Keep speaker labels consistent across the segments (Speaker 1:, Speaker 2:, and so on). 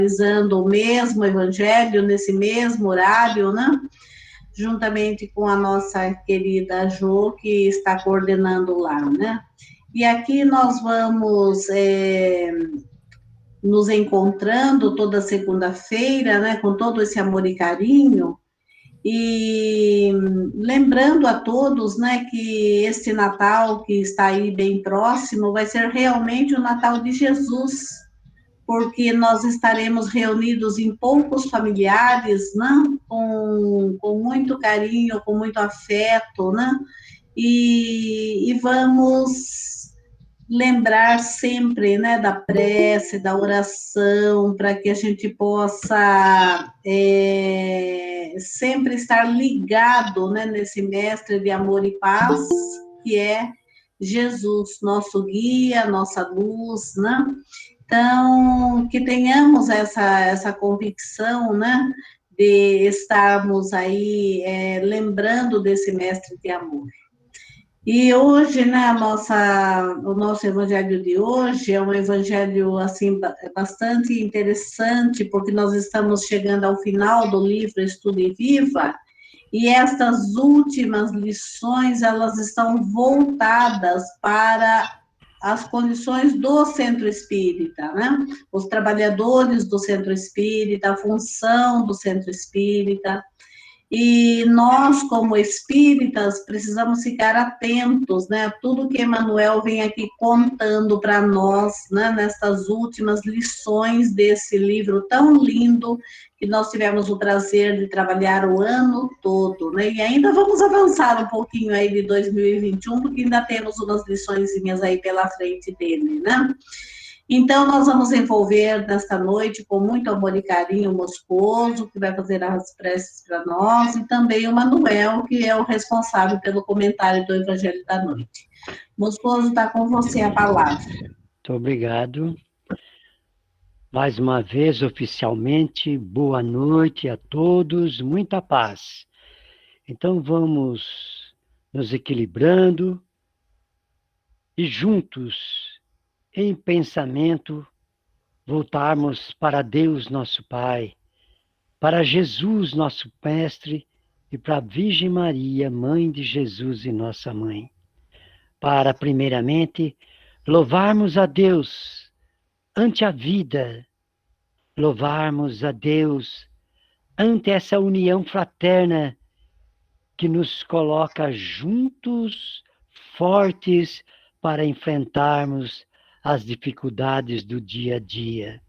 Speaker 1: realizando o mesmo evangelho nesse mesmo horário, né? Juntamente com a nossa querida Jo, que está coordenando lá, né? E aqui nós vamos nos encontrando toda segunda-feira, né? Com todo esse amor e carinho, e lembrando a todos, né, que este Natal que está aí bem próximo vai ser realmente o Natal de Jesus, porque nós estaremos reunidos em poucos familiares, né, com muito carinho, com muito afeto, né, e vamos lembrar sempre, né, da prece, da oração, para que a gente possa sempre estar ligado, né, nesse mestre de amor e paz, que é Jesus, nosso guia, nossa luz, né? Então, que tenhamos essa convicção, né, de estarmos aí lembrando desse mestre de amor. E hoje, né, o nosso evangelho de hoje é um evangelho, assim, bastante interessante, porque nós estamos chegando ao final do livro Estude Viva, e estas últimas lições, elas estão voltadas para as condições do centro espírita, né? Os trabalhadores do centro espírita, a função do centro espírita. E nós, como espíritas, precisamos ficar atentos, né, a tudo que Emmanuel vem aqui contando para nós, né, nestas últimas lições desse livro tão lindo que nós tivemos o prazer de trabalhar o ano todo, né, e ainda vamos avançar um pouquinho aí de 2021, porque ainda temos umas liçõezinhas aí pela frente dele, né. Então, nós vamos envolver nesta noite, com muito amor e carinho, o Moscoso, que vai fazer as preces para nós, e também o Manuel, que é o responsável pelo comentário do Evangelho da Noite. Moscoso, está com você a palavra.
Speaker 2: Muito obrigado. Mais uma vez, oficialmente, boa noite a todos, muita paz. Então, vamos nos equilibrando e juntos, em pensamento, voltarmos para Deus, nosso Pai, para Jesus, nosso Mestre, e para a Virgem Maria, Mãe de Jesus e nossa Mãe. Para, primeiramente, louvarmos a Deus ante a vida, louvarmos a Deus ante essa união fraterna que nos coloca juntos, fortes, para enfrentarmos as dificuldades do dia a dia.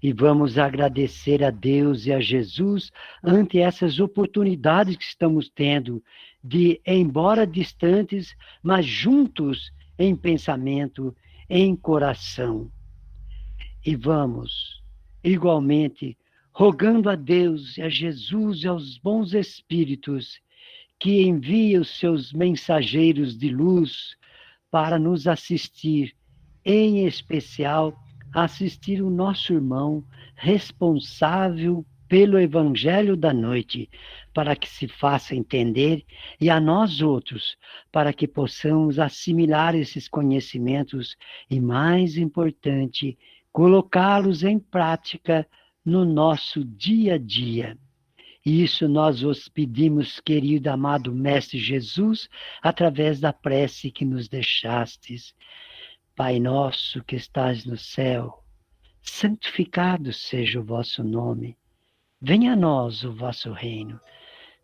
Speaker 2: E vamos agradecer a Deus e a Jesus ante essas oportunidades que estamos tendo de, embora distantes, mas juntos em pensamento, em coração. E vamos, igualmente, rogando a Deus e a Jesus e aos bons espíritos que envia os seus mensageiros de luz para nos assistir, em especial, assistir o nosso irmão responsável pelo Evangelho da Noite, para que se faça entender, e a nós outros, para que possamos assimilar esses conhecimentos e, mais importante, colocá-los em prática no nosso dia a dia. Isso nós vos pedimos, querido amado Mestre Jesus, através da prece que nos deixastes. Pai nosso que estás no céu, santificado seja o vosso nome. Venha a nós o vosso reino.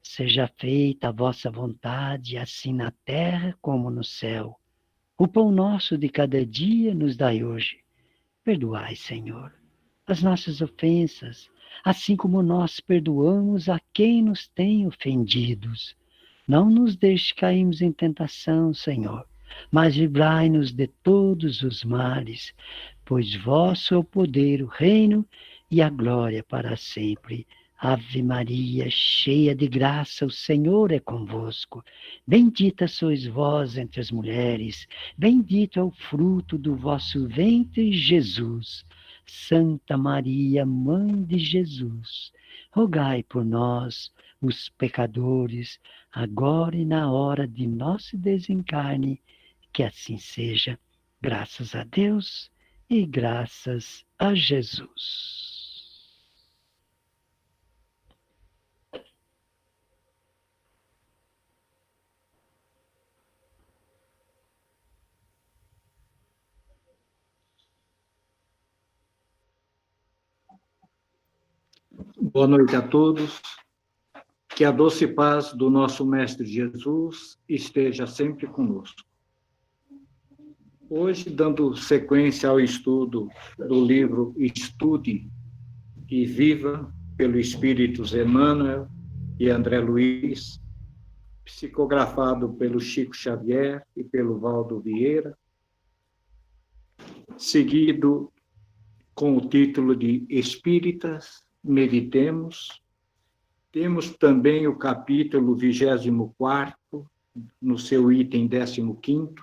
Speaker 2: Seja feita a vossa vontade, assim na terra como no céu. O pão nosso de cada dia nos dai hoje. Perdoai, Senhor, as nossas ofensas, assim como nós perdoamos a quem nos tem ofendidos. Não nos deixe cairmos em tentação, Senhor, mas livrai-nos de todos os males, pois vosso é o poder, o reino e a glória para sempre. Ave Maria, cheia de graça, o Senhor é convosco. Bendita sois vós entre as mulheres, bendito é o fruto do vosso ventre, Jesus. Santa Maria, Mãe de Jesus, rogai por nós, os pecadores, agora e na hora de nosso desencarne, que assim seja. Graças a Deus e graças a Jesus.
Speaker 3: Boa noite a todos. Que a doce paz do nosso Mestre Jesus esteja sempre conosco. Hoje, dando sequência ao estudo do livro Estude e Viva, pelo Espíritos Emmanuel e André Luiz, psicografado pelo Chico Xavier e pelo Valdo Vieira, seguido com o título de Espíritas, Meditemos. Temos também o capítulo 24º, no seu item 15º,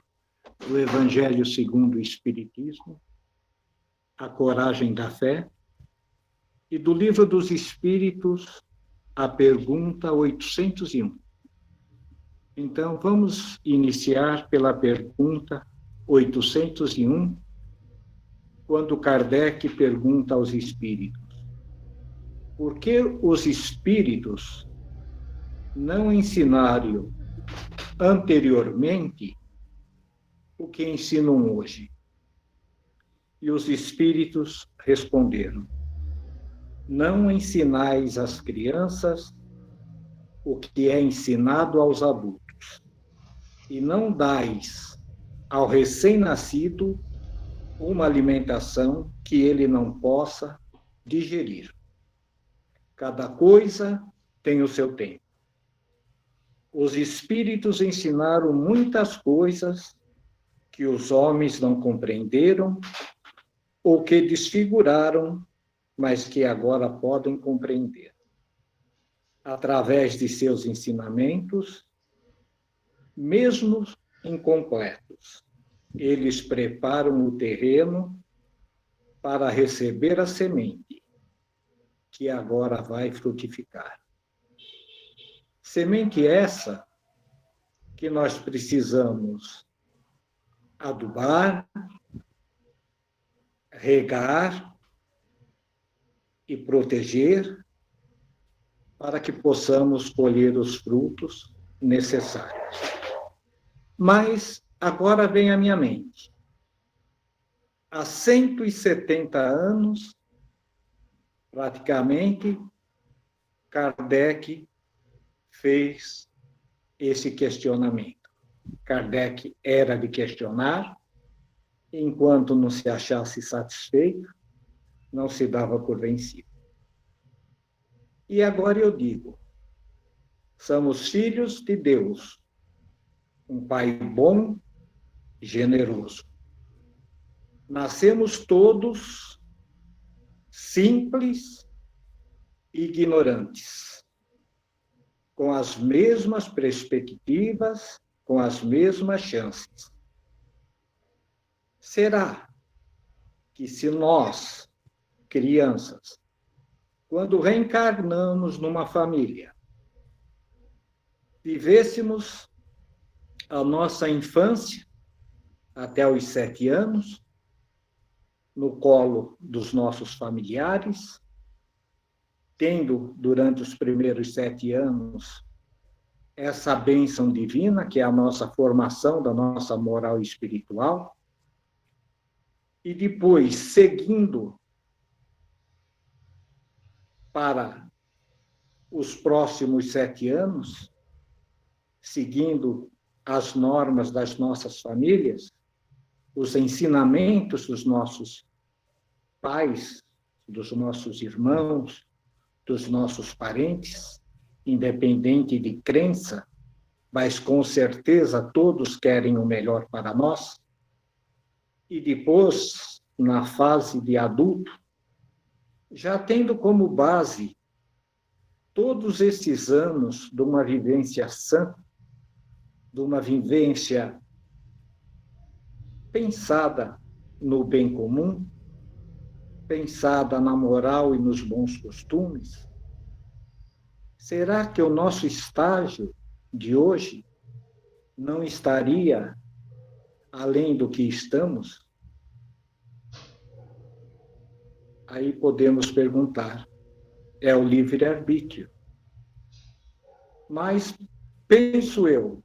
Speaker 3: do Evangelho segundo o Espiritismo, A Coragem da Fé, e do Livro dos Espíritos, a pergunta 801. Então, vamos iniciar pela pergunta 801, quando Kardec pergunta aos espíritos: por que os espíritos não ensinaram anteriormente o que ensinam hoje? E os espíritos responderam: não ensinais às crianças o que é ensinado aos adultos, e não dais ao recém-nascido uma alimentação que ele não possa digerir. Cada coisa tem o seu tempo. Os espíritos ensinaram muitas coisas que os homens não compreenderam ou que desfiguraram, mas que agora podem compreender. Através de seus ensinamentos, mesmo incompletos, eles preparam o terreno para receber a semente, que agora vai frutificar. Semente essa que nós precisamos adubar, regar e proteger para que possamos colher os frutos necessários. Mas agora vem à minha mente: há 170 anos, praticamente, Kardec fez esse questionamento. Kardec era de questionar, enquanto não se achasse satisfeito, não se dava por vencido. E agora eu digo: somos filhos de Deus, um Pai bom, generoso. Nascemos todos simples e ignorantes, com as mesmas perspectivas, com as mesmas chances. Será que se nós, crianças, quando reencarnamos numa família, vivêssemos a nossa infância até os 7 anos, no colo dos nossos familiares, tendo, durante os primeiros 7 anos, essa bênção divina, que é a nossa formação da nossa moral espiritual, e depois, seguindo para os próximos 7 anos, seguindo as normas das nossas famílias, os ensinamentos dos nossos pais, dos nossos irmãos, dos nossos parentes, independente de crença, mas com certeza todos querem o melhor para nós. E depois, na fase de adulto, já tendo como base todos esses anos de uma vivência sã, de uma vivência pensada no bem comum, pensada na moral e nos bons costumes, será que o nosso estágio de hoje não estaria além do que estamos? Aí podemos perguntar: é o livre-arbítrio. Mas, penso eu,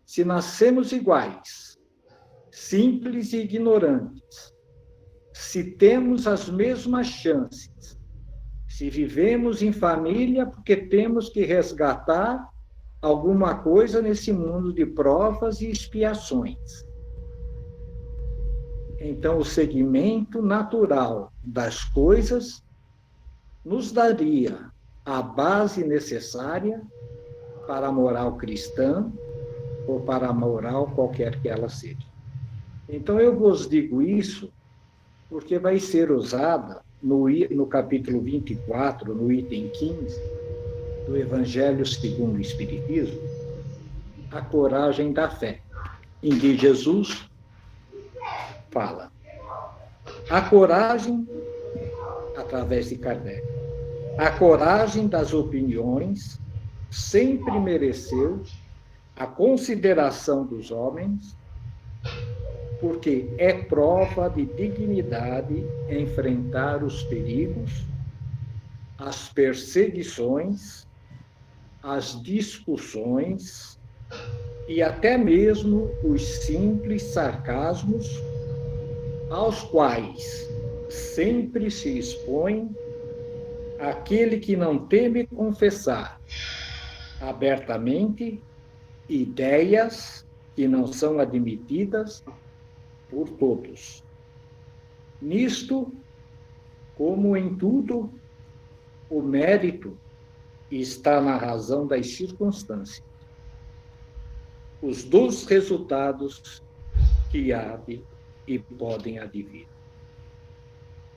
Speaker 3: se nascemos iguais, simples e ignorantes, se temos as mesmas chances, Se vivemos em família, porque temos que resgatar alguma coisa nesse mundo de provas e expiações. Então, o segmento natural das coisas nos daria a base necessária para a moral cristã ou para a moral qualquer que ela seja. Então, eu vos digo isso porque vai ser usada no capítulo 24, no item 15, do Evangelho segundo o Espiritismo, a coragem da fé, em que Jesus fala. A coragem, através de Kardec, a coragem das opiniões sempre mereceu a consideração dos homens, porque é prova de dignidade enfrentar os perigos, as perseguições, as discussões e até mesmo os simples sarcasmos aos quais sempre se expõe aquele que não teme confessar abertamente ideias que não são admitidas por todos. Nisto, como em tudo, o mérito está na razão das circunstâncias, os dos resultados que há e podem advir.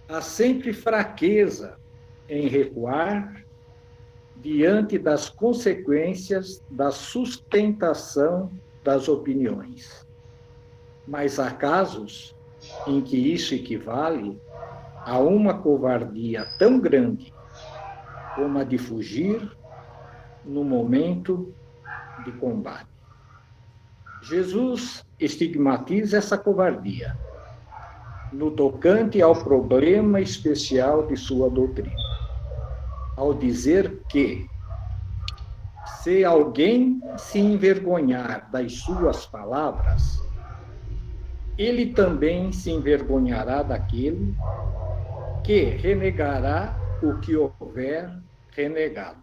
Speaker 3: Há sempre fraqueza em recuar diante das consequências da sustentação das opiniões. Mas há casos em que isso equivale a uma covardia tão grande como a de fugir no momento de combate. Jesus estigmatiza essa covardia no tocante ao problema especial de sua doutrina, ao dizer que, se alguém se envergonhar das suas palavras, ele também se envergonhará daquele que renegará o que houver renegado,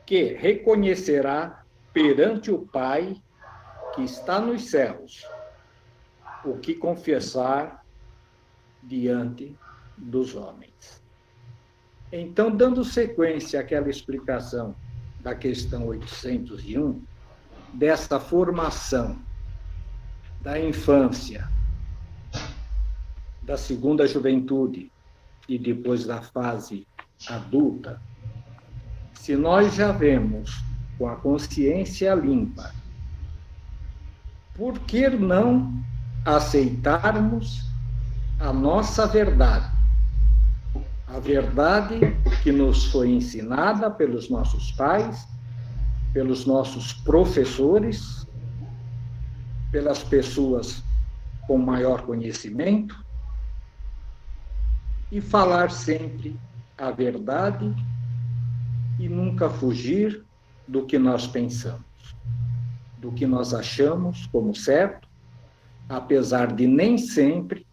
Speaker 3: que reconhecerá perante o Pai que está nos céus o que confessar diante dos homens. Então, dando sequência àquela explicação da questão 801, dessa formação da infância, da segunda juventude e depois da fase adulta, se nós já vemos com a consciência limpa, por que não aceitarmos a nossa verdade? A verdade que nos foi ensinada pelos nossos pais, pelos nossos professores, pelas pessoas com maior conhecimento, e falar sempre a verdade e nunca fugir do que nós pensamos, do que nós achamos como certo, apesar de nem sempre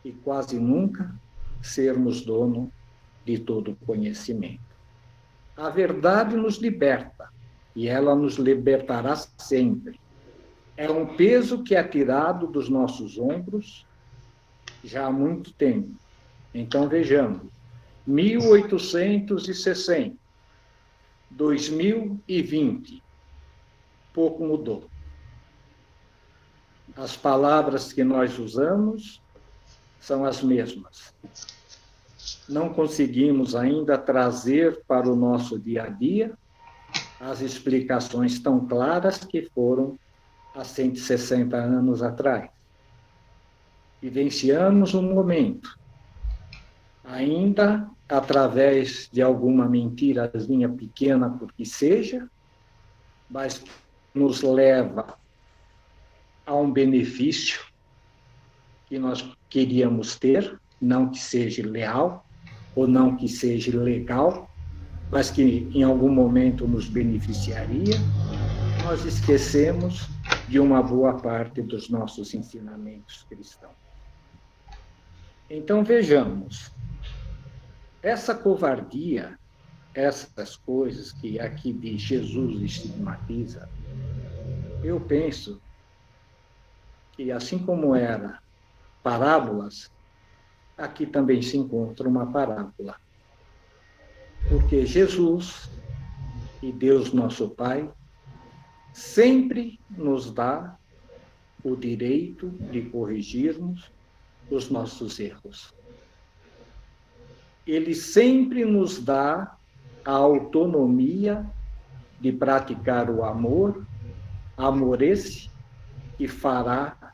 Speaker 3: e quase nunca sermos dono de todo o conhecimento. A verdade nos liberta, e ela nos libertará sempre. É um peso que é tirado dos nossos ombros já há muito tempo. Então, vejamos, 1860, 2020, pouco mudou. As palavras que nós usamos são as mesmas. Não conseguimos ainda trazer para o nosso dia a dia as explicações tão claras que foram há 160 anos atrás. Vivenciamos um momento, ainda através de alguma mentirazinha pequena, por que seja, mas nos leva a um benefício que nós queríamos ter, não que seja leal, ou não que seja legal, mas que em algum momento nos beneficiaria, nós esquecemos de uma boa parte dos nossos ensinamentos cristãos. Então, vejamos, Essa covardia, essas coisas que aqui de Jesus estigmatiza, eu penso que, assim como era parábolas, aqui também se encontra uma parábola. Porque Jesus e Deus nosso Pai sempre nos dá o direito de corrigirmos os nossos erros. Ele sempre nos dá a autonomia de praticar o amor esse que fará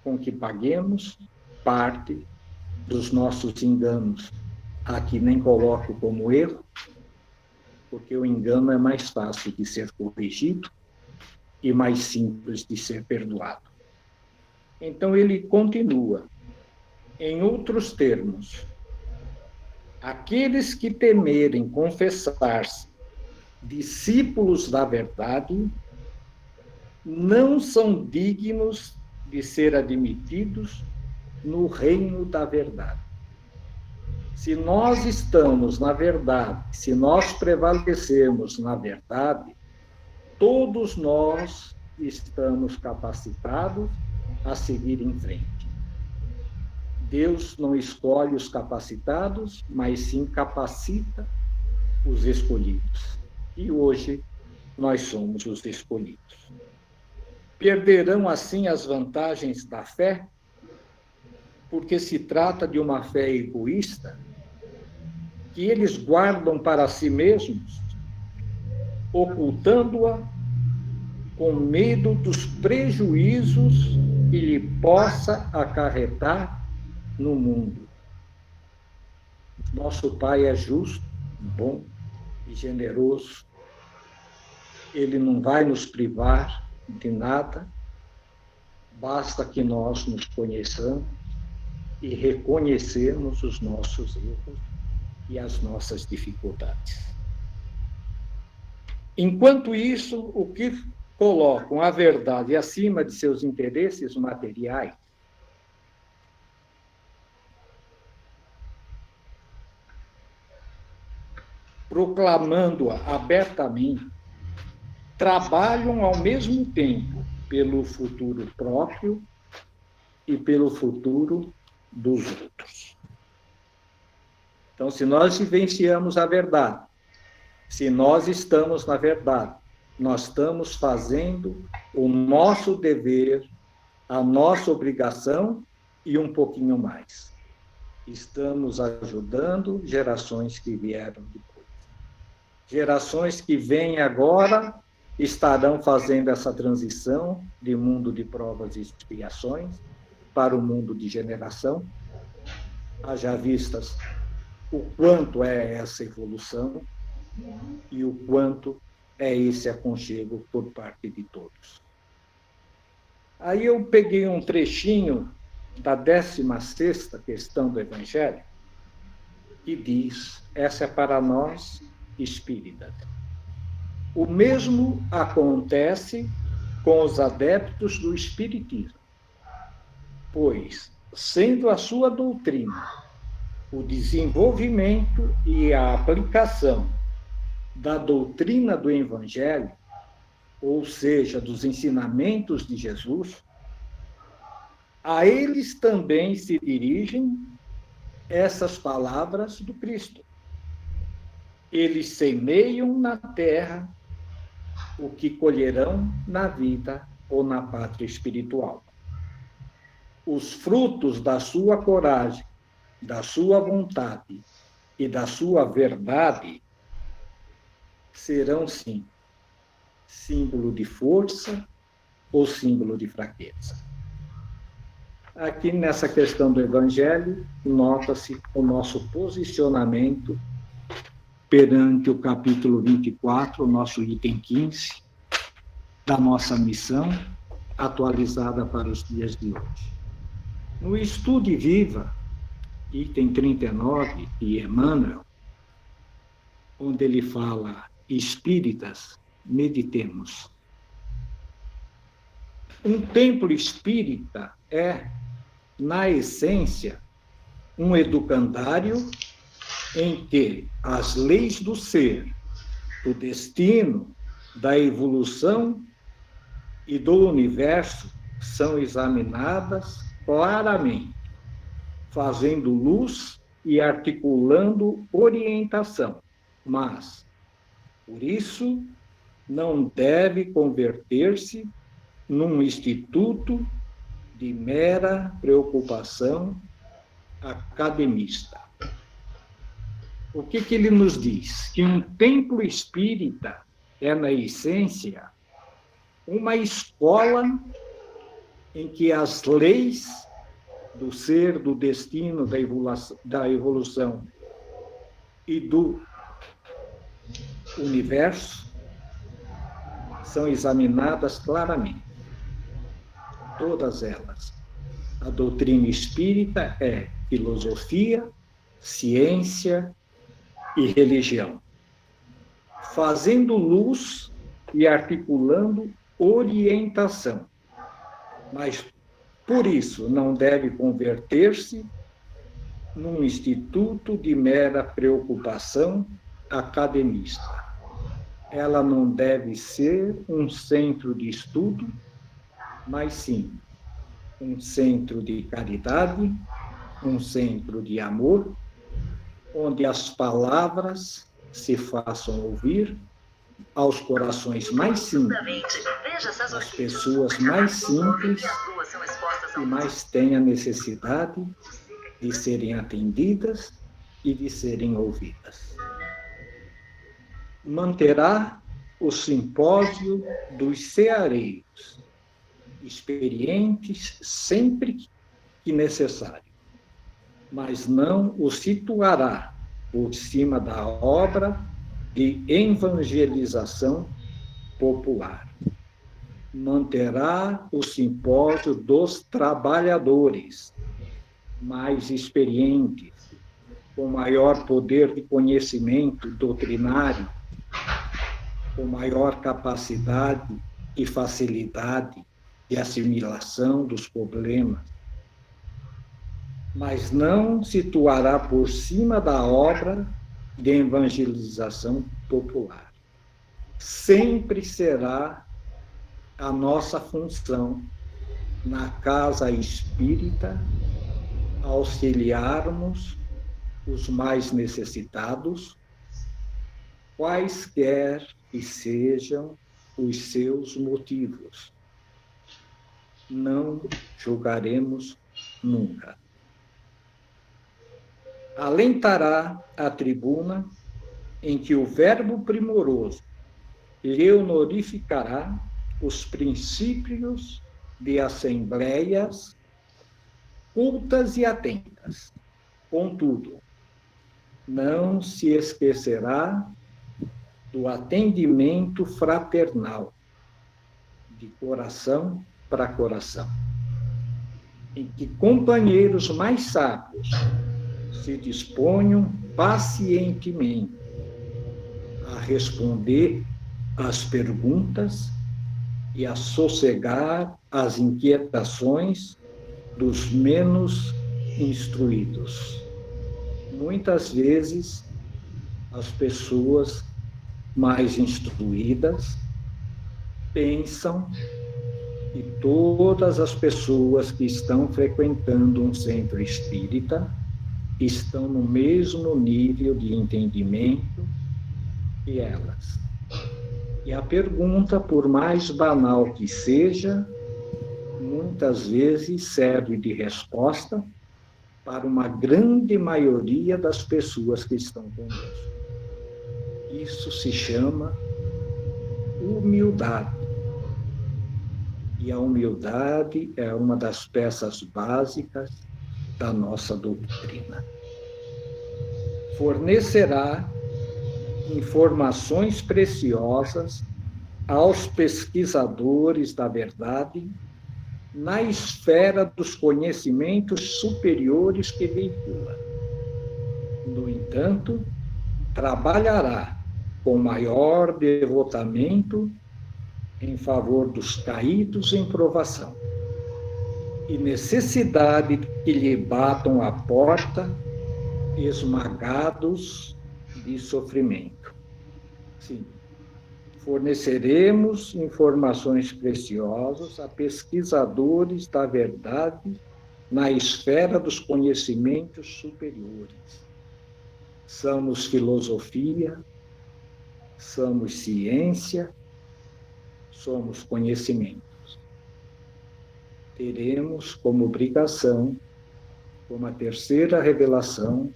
Speaker 3: com que paguemos parte dos nossos enganos. Aqui nem coloco como erro, porque o engano é mais fácil de ser corrigido e mais simples de ser perdoado. Então, ele continua. Em outros termos, aqueles que temerem confessar-se discípulos da verdade não são dignos de ser admitidos no reino da verdade. Se nós estamos na verdade, se nós prevalecemos na verdade, todos nós estamos capacitados a seguir em frente. Deus não escolhe os capacitados, mas sim capacita os escolhidos. E hoje nós somos os escolhidos. Perderão, assim, as vantagens da fé, porque se trata de uma fé egoísta, que eles guardam para si mesmos, ocultando-a com medo dos prejuízos que lhe possa acarretar no mundo. Nosso Pai é justo, bom e generoso. Ele não vai nos privar de nada, basta que nós nos conheçamos e reconhecermos os nossos erros e as nossas dificuldades. Enquanto isso, o que colocam a verdade acima de seus interesses materiais, proclamando-a abertamente, trabalham ao mesmo tempo pelo futuro próprio e pelo futuro dos outros. Então, se nós vivenciamos a verdade, se nós estamos na verdade, nós estamos fazendo o nosso dever, a nossa obrigação e um pouquinho mais. Estamos ajudando gerações que vieram depois. Gerações que vêm agora estarão fazendo essa transição de mundo de provas e expiações para o mundo de generação. Haja vistas o quanto é essa evolução e o quanto é esse aconchego por parte de todos. Aí eu peguei um trechinho da 16ª questão do Evangelho, que diz, essa é para nós espíritas. O mesmo acontece com os adeptos do espiritismo, pois, sendo a sua doutrina o desenvolvimento e a aplicação da doutrina do Evangelho, ou seja, dos ensinamentos de Jesus, a eles também se dirigem essas palavras do Cristo. Eles semeiam na terra o que colherão na vida ou na pátria espiritual. Os frutos da sua coragem, da sua vontade e da sua verdade serão, sim, símbolo de força ou símbolo de fraqueza. Aqui nessa questão do Evangelho, nota-se o nosso posicionamento perante o capítulo 24, o nosso item 15, da nossa missão, atualizada para os dias de hoje. No Estude Viva, item 39, de Emmanuel, onde ele fala, espíritas, meditemos. Um templo espírita é, na essência, um educandário em que as leis do ser, do destino, da evolução e do universo são examinadas claramente, fazendo luz e articulando orientação, mas, por isso, não deve converter-se num instituto de mera preocupação academista. O que ele nos diz? Que um templo espírita é, na essência, uma escola em que as leis do ser, do destino, da evolução e do universo são examinadas claramente. Todas elas. A doutrina espírita é filosofia, ciência e religião, fazendo luz e articulando orientação. Mas, por isso, não deve converter-se num instituto de mera preocupação academista. Ela não deve ser um centro de estudo, mas sim um centro de caridade, um centro de amor, onde as palavras se façam ouvir aos corações mais simples, às pessoas mais simples e mais têm a necessidade de serem atendidas e de serem ouvidas. Manterá o simpósio dos ceareiros, experientes sempre que necessário, mas não o situará por cima da obra de evangelização popular. Manterá o simpósio dos trabalhadores, mais experientes, com maior poder de conhecimento doutrinário, com maior capacidade e facilidade de assimilação dos problemas, mas não situará por cima da obra de evangelização popular. Sempre será a nossa função na casa espírita auxiliarmos os mais necessitados, quaisquer que sejam os seus motivos. Não julgaremos nunca. Alentará a tribuna em que o Verbo primoroso lhe honorificará os princípios de assembleias cultas e atentas. Contudo, não se esquecerá do atendimento fraternal, de coração para coração, em que companheiros mais sábios se disponham pacientemente a responder às perguntas e a sossegar as inquietações dos menos instruídos. Muitas vezes, as pessoas mais instruídas pensam que todas as pessoas que estão frequentando um centro espírita estão no mesmo nível de entendimento que elas. E a pergunta, por mais banal que seja, muitas vezes serve de resposta para uma grande maioria das pessoas que estão conosco. Isso se chama humildade. E a humildade é uma das peças básicas da nossa doutrina. Fornecerá informações preciosas aos pesquisadores da verdade na esfera dos conhecimentos superiores que veicula. No entanto, trabalhará com maior devotamento em favor dos caídos em provação e necessidade que lhe batam a porta esmagados de sofrimento. Sim, forneceremos informações preciosas a pesquisadores da verdade na esfera dos conhecimentos superiores. Somos filosofia, somos ciência, somos conhecimentos. Teremos como obrigação, como a terceira revelação,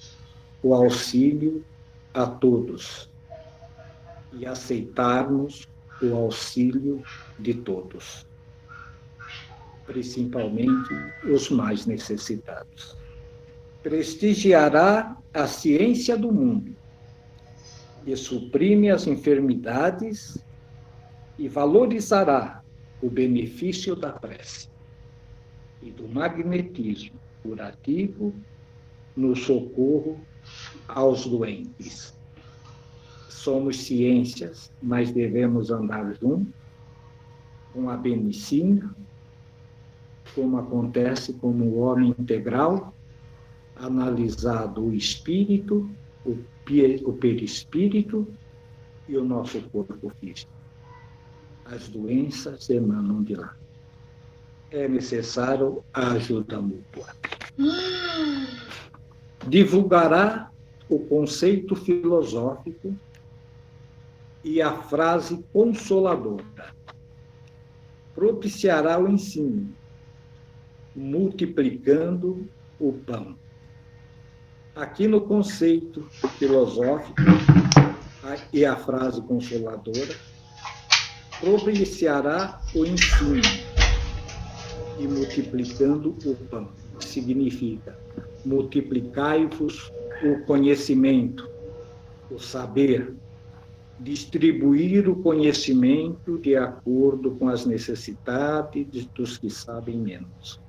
Speaker 3: o auxílio a todos e aceitarmos o auxílio de todos, principalmente os mais necessitados. Prestigiará a ciência do mundo e suprime as enfermidades e valorizará o benefício da prece e do magnetismo curativo no socorro aos doentes. Somos ciências, mas devemos andar juntos com a benicina, como acontece como o homem integral, analisado o espírito, o perispírito e o nosso corpo físico. As doenças emanam de lá. É necessário a ajuda mútua. Divulgará o conceito filosófico e a frase consoladora. Propiciará o ensino, multiplicando o pão. Aqui no conceito filosófico e a frase consoladora, propiciará o ensino e multiplicando o pão. Significa, multiplicai-vos o conhecimento, o saber, distribuir o conhecimento de acordo com as necessidades dos que sabem menos.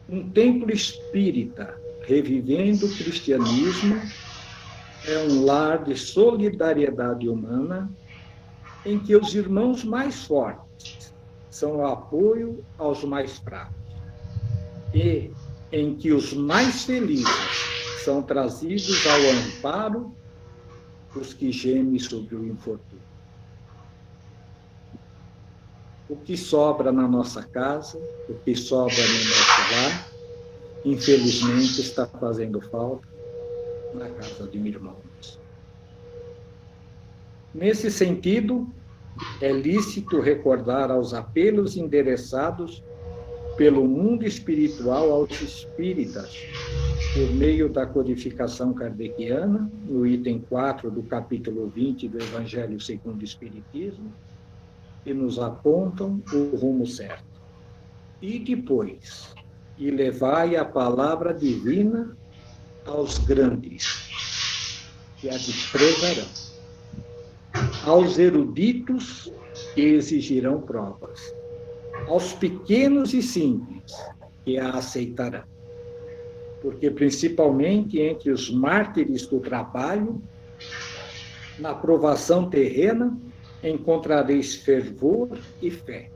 Speaker 3: Um templo espírita revivendo o cristianismo é um lar de solidariedade humana em que os irmãos mais fortes são o apoio aos mais fracos e em que os mais felizes são trazidos ao amparo dos que gemem sobre o infortúnio. O que sobra na nossa casa, o que sobra no nosso lar, infelizmente está fazendo falta na casa de irmãos. Nesse sentido, é lícito recordar aos apelos endereçados pelo mundo espiritual aos espíritas, por meio da codificação kardeciana, no item 4 do capítulo 20 do Evangelho segundo o Espiritismo, que nos apontam o rumo certo. E depois, e levai a palavra divina aos grandes, que a desprezarão, aos eruditos, que exigirão provas, aos pequenos e simples, que a aceitarão. Porque, principalmente entre os mártires do trabalho, na provação terrena, encontrareis fervor e fé.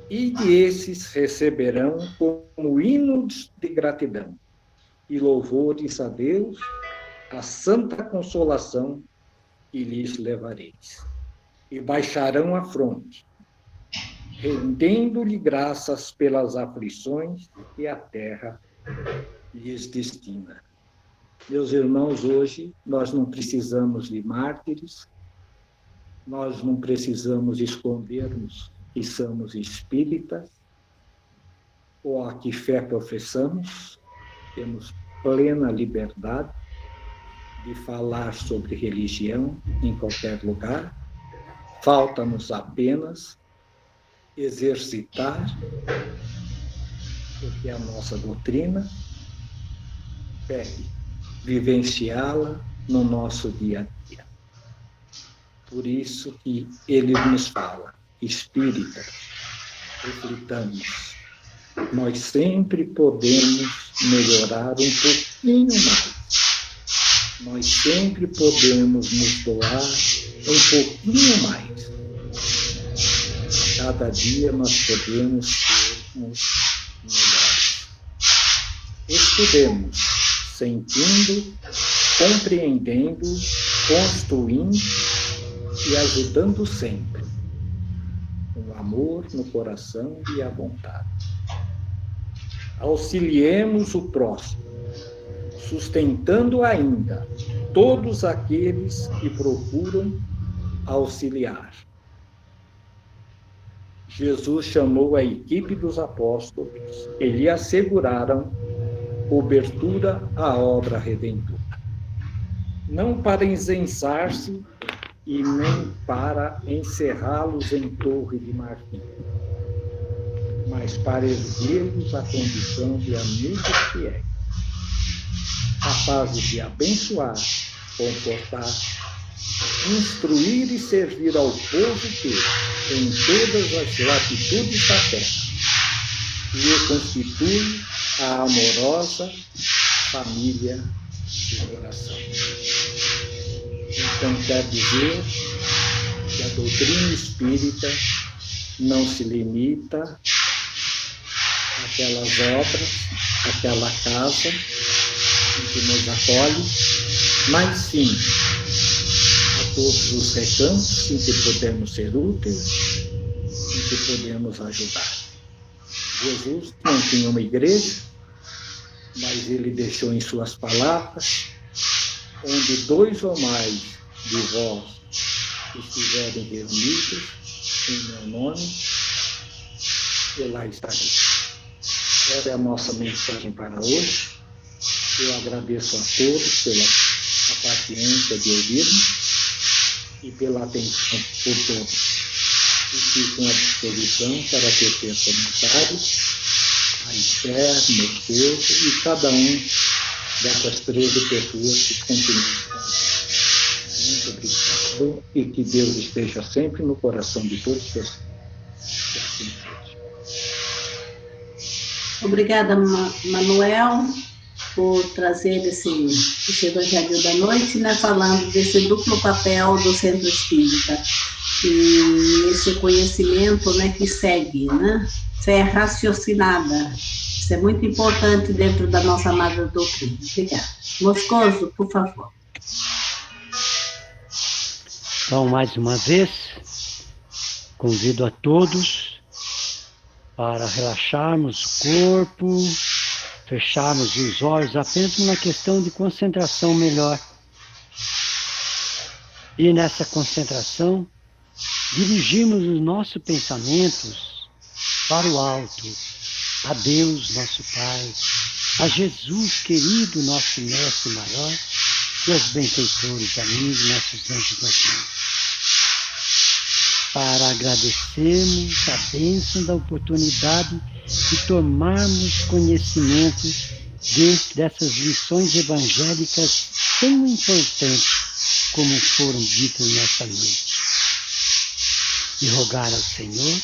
Speaker 3: E de esses receberão como hinos de gratidão e louvores a Deus a santa consolação que lhes levareis. E baixarão a fronte, rendendo-lhe graças pelas aflições que a terra lhes destina. Meus irmãos, hoje nós não precisamos de mártires, nós não precisamos escondermos que somos espíritas, ou a que fé professamos, temos plena liberdade de falar sobre religião em qualquer lugar, falta-nos apenas exercitar o que é a nossa doutrina, vivenciá-la no nosso dia a dia. Por isso que ele nos fala, espíritas, reflitamos, nós sempre podemos melhorar um pouquinho mais. Nós sempre podemos nos doar um pouquinho mais. Cada dia nós podemos sermos melhores. Estudemos, sentindo, compreendendo, construindo e ajudando sempre, com o amor no coração e a vontade. Auxiliemos o próximo, sustentando ainda todos aqueles que procuram auxiliar. Jesus chamou a equipe dos apóstolos e lhe asseguraram cobertura à obra redentora. Não para isençar-se e nem para encerrá-los em torre de marfim, mas para erguer-los à condição de amigos fiéis, capazes de abençoar, confortar, instruir e servir ao povo que, em todas as latitudes da terra, lhe constitui a amorosa família do coração. Então, quer dizer que a doutrina espírita não se limita àquelas obras, àquela casa em que nos acolhe, mas sim a todos os recantos em que podemos ser úteis, em que podemos ajudar. Jesus não tinha uma igreja, mas ele deixou em suas palavras: onde 2 ou mais de vós estiverem reunidos em meu nome, eu lá estarei. Essa é a nossa mensagem para hoje. Eu agradeço a todos pela paciência de ouvir-me e pela atenção por todos. E fico à disposição para tecer comentários, a Esther, meu esposo e cada um dessas 13 pessoas que continuam. Muito obrigado e que Deus esteja sempre no coração de todos vocês. Que assim seja.
Speaker 1: Obrigada, Manuel, por trazer esse Evangelho da Noite, né, falando desse duplo papel do Centro Espírita e esse conhecimento, né, que segue, né, fé raciocinada. Isso é muito importante dentro da nossa amada doutrina. Obrigada. Moscoso, por favor.
Speaker 2: Então, mais uma vez, convido a todos para relaxarmos o corpo, fecharmos os olhos apenas numa questão de concentração melhor. E nessa concentração, dirigimos os nossos pensamentos para o alto, a Deus, nosso Pai, a Jesus, querido, nosso Mestre maior, e aos benfeitores, amigos, nossos anjos guardiões, para agradecermos a bênção da oportunidade de tomarmos conhecimento dessas lições evangélicas tão importantes como foram ditas nessa noite. E rogar ao Senhor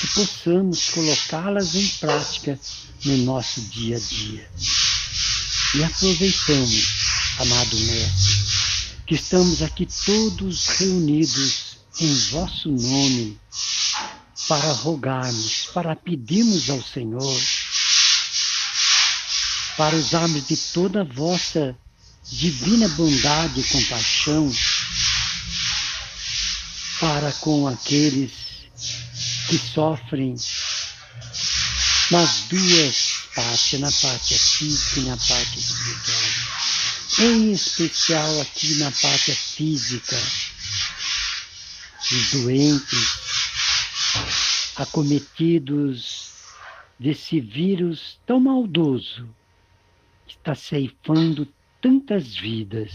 Speaker 2: que possamos colocá-las em prática no nosso dia a dia. E aproveitamos, amado Mestre, que estamos aqui todos reunidos em vosso nome, para rogarmos, para pedirmos ao Senhor, para usarmos de toda a vossa divina bondade e compaixão para com aqueles que sofrem nas duas partes, na parte física e na parte espiritual. Em especial aqui na parte física, os doentes, acometidos desse vírus tão maldoso, que está ceifando tantas vidas.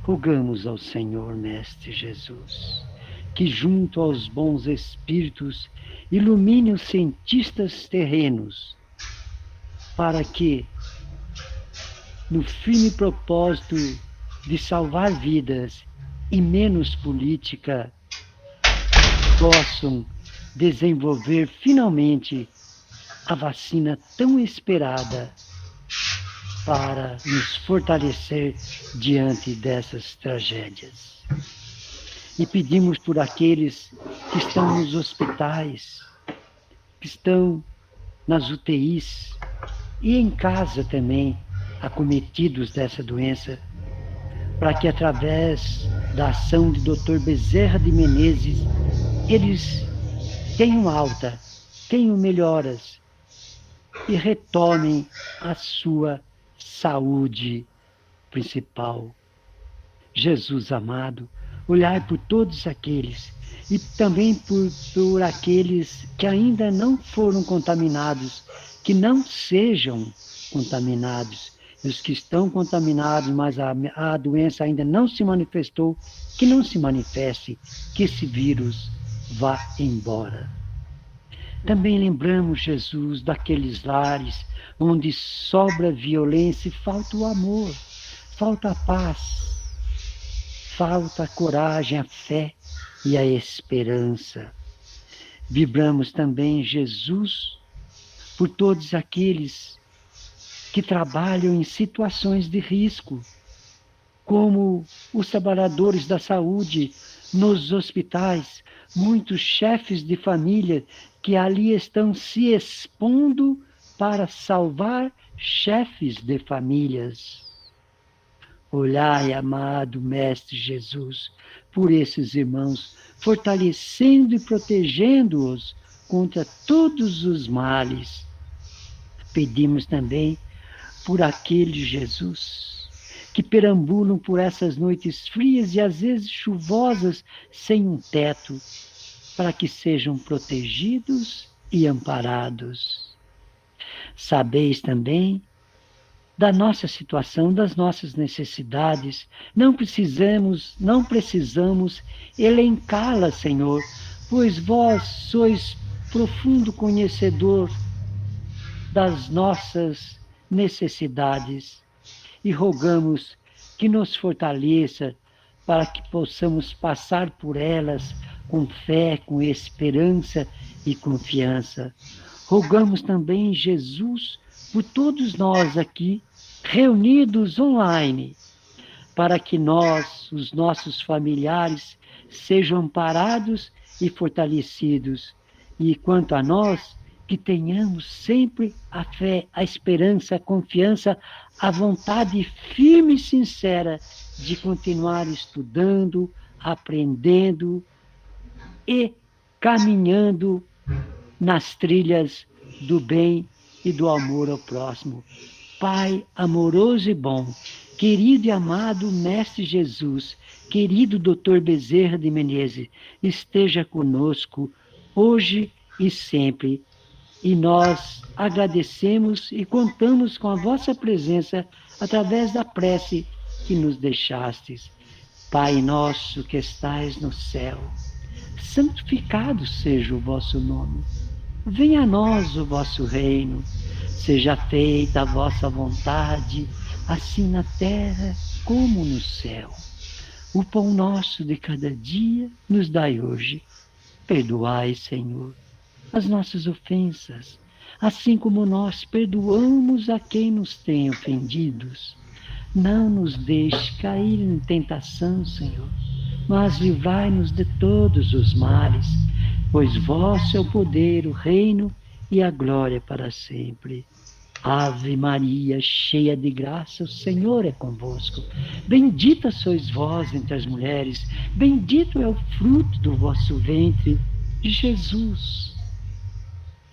Speaker 2: Rogamos ao Senhor, Mestre Jesus, que junto aos bons espíritos ilumine os cientistas terrenos, para que, no firme propósito de salvar vidas e menos política, possam desenvolver finalmente a vacina tão esperada para nos fortalecer diante dessas tragédias. E pedimos por aqueles que estão nos hospitais, que estão nas UTIs e em casa também, acometidos dessa doença, para que através da ação de Dr. Bezerra de Menezes, eles tenham alta, tenham melhoras e retomem a sua saúde principal. Jesus amado, olhai por todos aqueles e também por aqueles que ainda não foram contaminados, que não sejam contaminados. E os que estão contaminados, mas a doença ainda não se manifestou, que não se manifeste, que esse vírus vá embora. Também lembramos, Jesus, daqueles lares onde sobra violência e falta o amor, falta a paz, falta a coragem, a fé e a esperança. Vibramos também, Jesus, por todos aqueles que trabalham em situações de risco, como os trabalhadores da saúde nos hospitais, muitos chefes de família que ali estão se expondo para salvar chefes de famílias. Olhai, amado Mestre Jesus, por esses irmãos, fortalecendo e protegendo-os contra todos os males. Pedimos também por aqueles, Jesus, que perambulam por essas noites frias e às vezes chuvosas sem um teto, para que sejam protegidos e amparados. Sabeis também da nossa situação, das nossas necessidades. Não precisamos elencá-las, Senhor, pois vós sois profundo conhecedor das nossas necessidades e rogamos que nos fortaleça para que possamos passar por elas com fé, com esperança e confiança. Rogamos também, Jesus, por todos nós aqui, reunidos online, para que nós, os nossos familiares, sejam amparados e fortalecidos. E quanto a nós, que tenhamos sempre a fé, a esperança, a confiança, a vontade firme e sincera de continuar estudando, aprendendo e caminhando nas trilhas do bem e do amor ao próximo. Pai amoroso e bom, querido e amado Mestre Jesus, querido Dr. Bezerra de Menezes, esteja conosco hoje e sempre. E nós agradecemos e contamos com a vossa presença através da prece que nos deixastes. Pai nosso que estais no céu, santificado seja o vosso nome. Venha a nós o vosso reino. Seja feita a vossa vontade, assim na terra como no céu. O pão nosso de cada dia nos dai hoje. Perdoai, Senhor, as nossas ofensas, assim como nós perdoamos a quem nos tem ofendidos. Não nos deixe cair em tentação, Senhor, mas livrai-nos de todos os males, pois vosso é o poder, o reino e a glória para sempre. Ave Maria, cheia de graça, o Senhor é convosco. Bendita sois vós entre as mulheres, bendito é o fruto do vosso ventre, Jesus.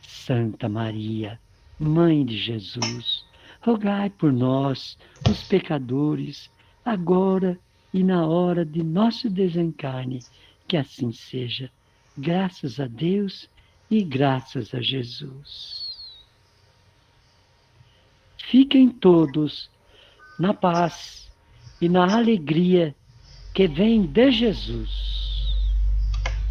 Speaker 2: Santa Maria, Mãe de Jesus, rogai por nós, os pecadores, agora e na hora de nosso desencarne, que assim seja. Graças a Deus e graças a Jesus. Fiquem todos na paz e na alegria que vem de Jesus.